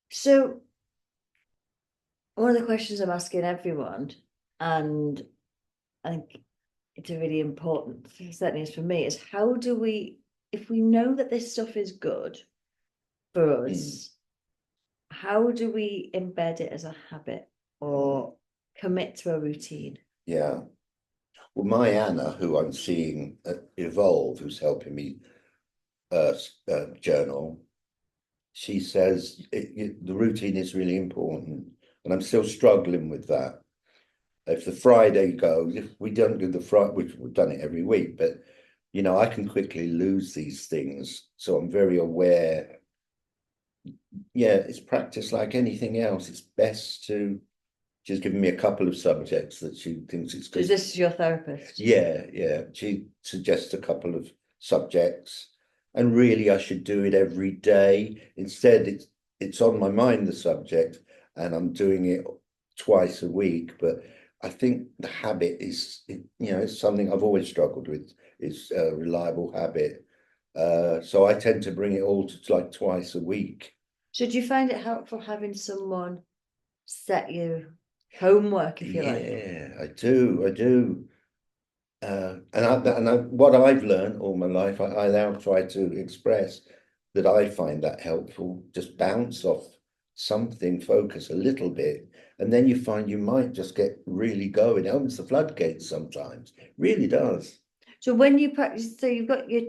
So one of the questions I'm asking everyone, and I think it's a really important, certainly is for me, is how do we, if we know that this stuff is good for Mm, us, how do we embed it as a habit mm, or commit to a routine? yeah. Well, my Anna, who I'm seeing evolve, who's helping me journal, she says the routine is really important, and I'm still struggling with that. If the Friday goes, if we don't do the Friday, which we've done it every week, but I can quickly lose these things. So I'm very aware. Yeah, it's practice like anything else. It's best to she's given me a couple of subjects that she thinks it's So good. this is your therapist? Yeah, yeah. She suggests a couple of subjects, and really I should do it every day. Instead, it's on my mind, the subject, and I'm doing it twice a week. But I think the habit it's something I've always struggled with, is a reliable habit. So I tend to bring it all to like twice a week. Should you find it helpful having someone set you homework, if you like? Yeah, I do. I do. What I've learned all my life, I now try to express that I find that helpful. Just bounce off something, focus a little bit, and then you find you might just get really going. It opens the floodgates sometimes. Really does. So when you practice, so you've got your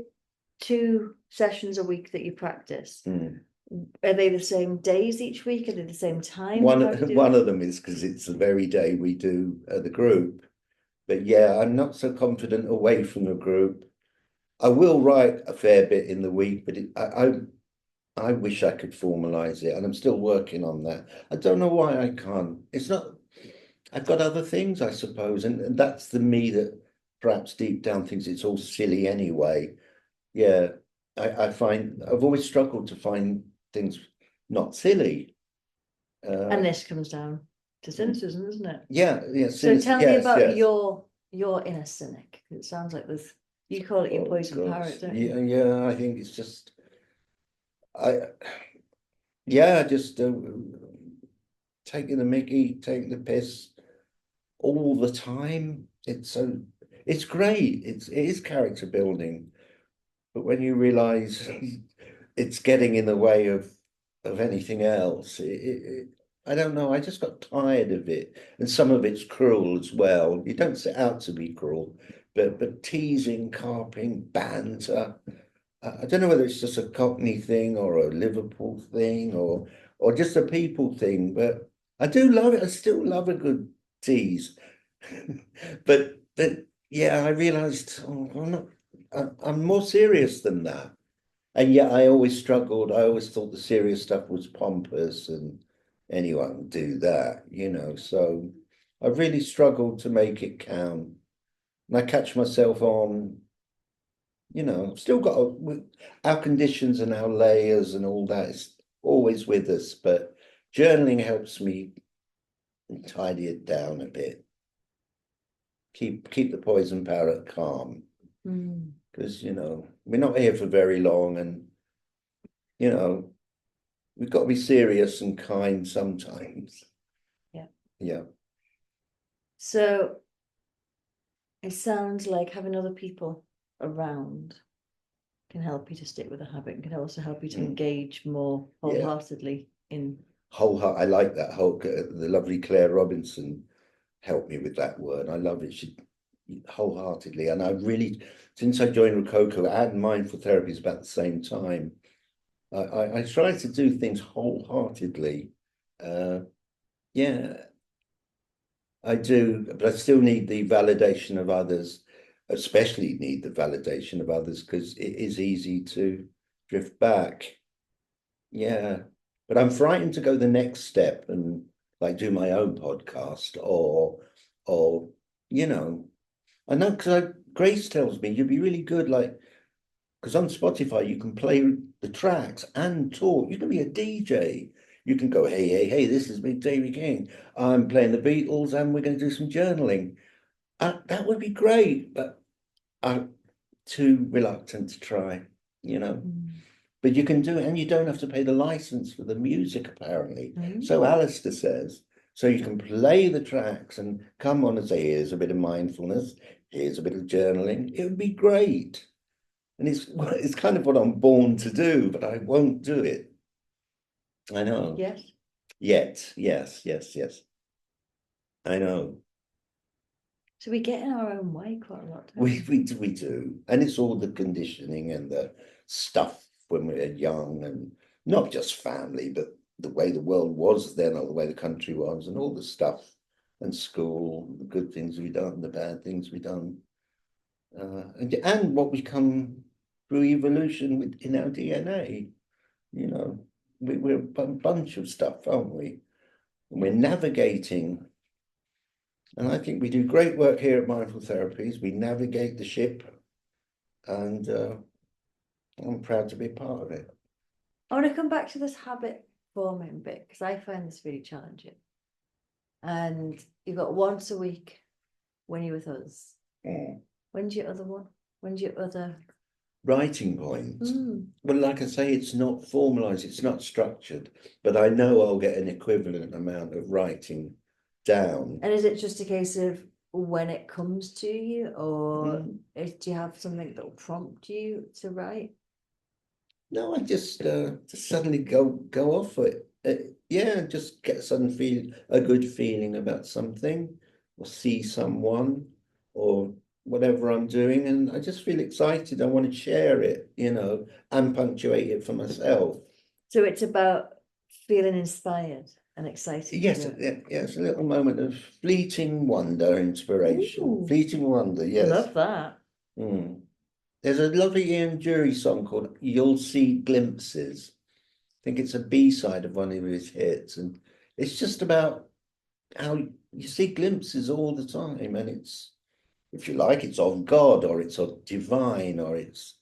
2 sessions a week that you practice. Mm. Are they the same days each week? Are they the same times? One How do you do one it? of them is because it's the very day we do the group. But yeah, I'm not so confident away from the group. I will write a fair bit in the week, but I wish I could formalize it, and I'm still working on that. I don't know why I can't. It's not, I've got other things, I suppose, and that's the me that perhaps deep down thinks it's all silly anyway. Yeah, I find I've always struggled to find things not silly. And Uh, this comes down to cynicism, isn't it? yeah, yeah, So since, tell me yes, about yes. your inner cynic. It sounds like there's, you call it your Oh poison gosh, parrot, don't you? yeah, yeah. I think it's just I, yeah, just taking the mickey, taking the piss all the time. It's great. It is character building, but when you realize it's getting in the way of anything else, I don't know. I just got tired of it, and some of it's cruel as well. You don't set out to be cruel, but teasing, carping, banter. I don't know whether it's just a Cockney thing or a Liverpool thing or just a people thing, but I do love it. I still love a good tease. But yeah, I realized I'm more serious than that. And yet I always struggled. I always thought the serious stuff was pompous and anyone would do that. So I've really struggled to make it count. And I catch myself on, still got our conditions and our layers and all that is always with us, but journaling helps me tidy it down a bit. Keep the poison parrot calm Mm, because we're not here for very long, and you know we've got to be serious and kind sometimes. yeah. Yeah, So it sounds like having other people around can help you to stick with a habit and can also help you to mm. engage more Yeah. wholeheartedly in. Whole heart. I like that whole. The lovely Claire Robinson helped me with that word. I love it. She wholeheartedly, and I really, since I joined Rococo and mindful therapy is about the same time. I try to do things wholeheartedly. Uh, yeah, I do, but I still need the validation of others, especially need the validation of others because it is easy to drift back. Yeah, but I'm frightened to go the next step and like do my own podcast or you know, I know because Grace tells me you'd be really good like because on Spotify you can play the tracks and talk. You can be a DJ. You can go, hey, hey, hey, this is me, Davy King. I'm playing the Beatles and we're going to do some journaling. That would be great, but I'm too reluctant to try, you know. Mm. But you can do it, and you don't have to pay the license for the music, apparently. So Mm. Alistair says, so you can play the tracks and come on and say, here's a bit of mindfulness, here's a bit of journaling. It would be great. And it's kind of what I'm born to do, but I won't do it. I know. Yes. Yet. Yes, yes, yes. I know. So we get in our own way quite a lot, don't We do. And it's all the conditioning and the stuff when we were young, and not just family, but the way the world was then, or the way the country was, and all the stuff and school, the good things we done, the bad things we done. And what we come through evolution with in our DNA, you know. We're a bunch of stuff, aren't we? And we're navigating. And I think we do great work here at Mindful Therapies. We navigate the ship, and I'm proud to be a part of it. I want to come back to this habit forming bit because I find this really challenging. And you've got once a week when you're with us. Mm. When's your other one? When's your other? Writing point. Mm. Well, like I say, it's not formalized, it's not structured, but I know I'll get an equivalent amount of writing down. And is it just a case of when it comes to you, or do you have something that will prompt you to write? No, I just suddenly go off it. Yeah, just get a good feeling about something, or see someone, or whatever I'm doing, and I just feel excited. I want to share it, and punctuate it for myself. So it's about feeling inspired and excited. Yes, it's a little moment of fleeting wonder, inspiration. Ooh. Fleeting wonder, yes. Love that. Mm. There's a lovely Ian Dury song called You'll See Glimpses. I think it's a B-side of one of his hits, and it's just about how you see glimpses all the time, and it's, if you like, it's of God, or it's of divine, or it's,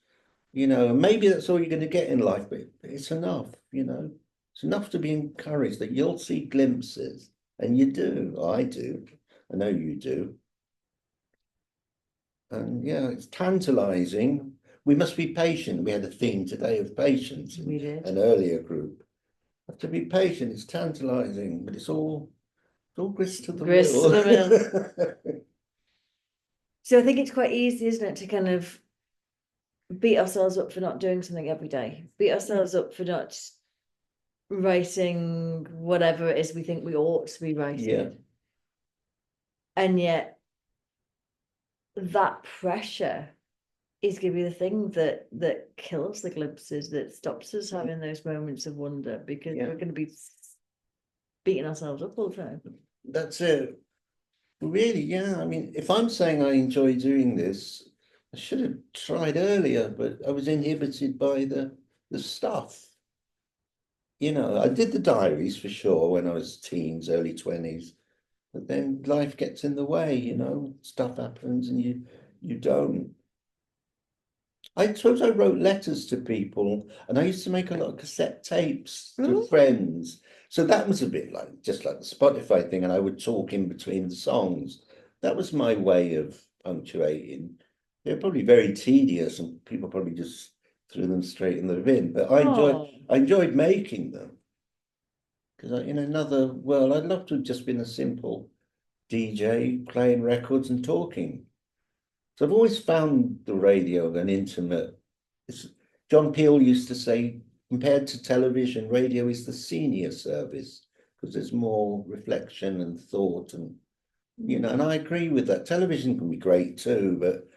maybe that's all you're going to get in life, but it's enough, it's enough to be encouraged that you'll see glimpses, and you do. I do. I know you do. And yeah, it's tantalizing. We must be patient. We had a theme today of patience in We did. an earlier group. Have to be patient. It's tantalizing, but it's all grist to the Grist to mill. the So I think it's quite easy, isn't it, to kind of beat ourselves up for not doing something every day, beat ourselves up for not writing whatever it is we think we ought to be writing. Yeah. And yet that pressure is going to be the thing that kills the glimpses, that stops us having those moments of wonder, because we're going to be beating ourselves up all the time. That's it. Really, yeah. I mean, if I'm saying I enjoy doing this, I should have tried earlier, but I was inhibited by the stuff. I did the diaries for sure when I was teens, early 20s, but then life gets in the way, stuff happens and you don't. I suppose I wrote letters to people, and I used to make a lot of cassette tapes to friends. So that was a bit like just like the Spotify thing, and I would talk in between the songs. That was my way of punctuating. They're probably very tedious, and people probably just threw them straight in the bin. But I enjoyed making them, because in another world, I'd love to have just been a simple DJ playing records and talking. So I've always found the radio an intimate. John Peel used to say, compared to television, radio is the senior service, because there's more reflection and thought, and and I agree with that. Television can be great too, but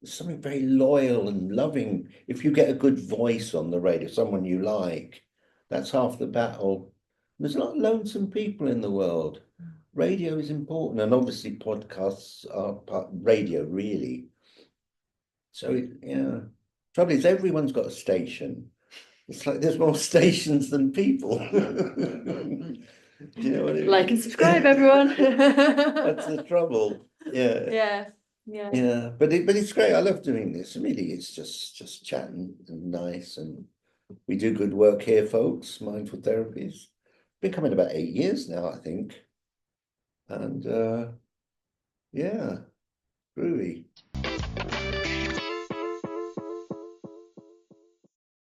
there's something very loyal and loving. If you get a good voice on the radio, someone you like, that's half the battle. There's a lot of lonesome people in the world. Radio is important, and obviously podcasts are part radio, really. So yeah, trouble is everyone's got a station. It's like there's more stations than people. Do you know what I mean? Like and subscribe, everyone. That's the trouble. Yeah. Yeah. But it's great. I love doing this. Really, it's just chatting and nice, and we do good work here, folks. Mindful therapies. Been coming about 8 years now, I think. And yeah, groovy.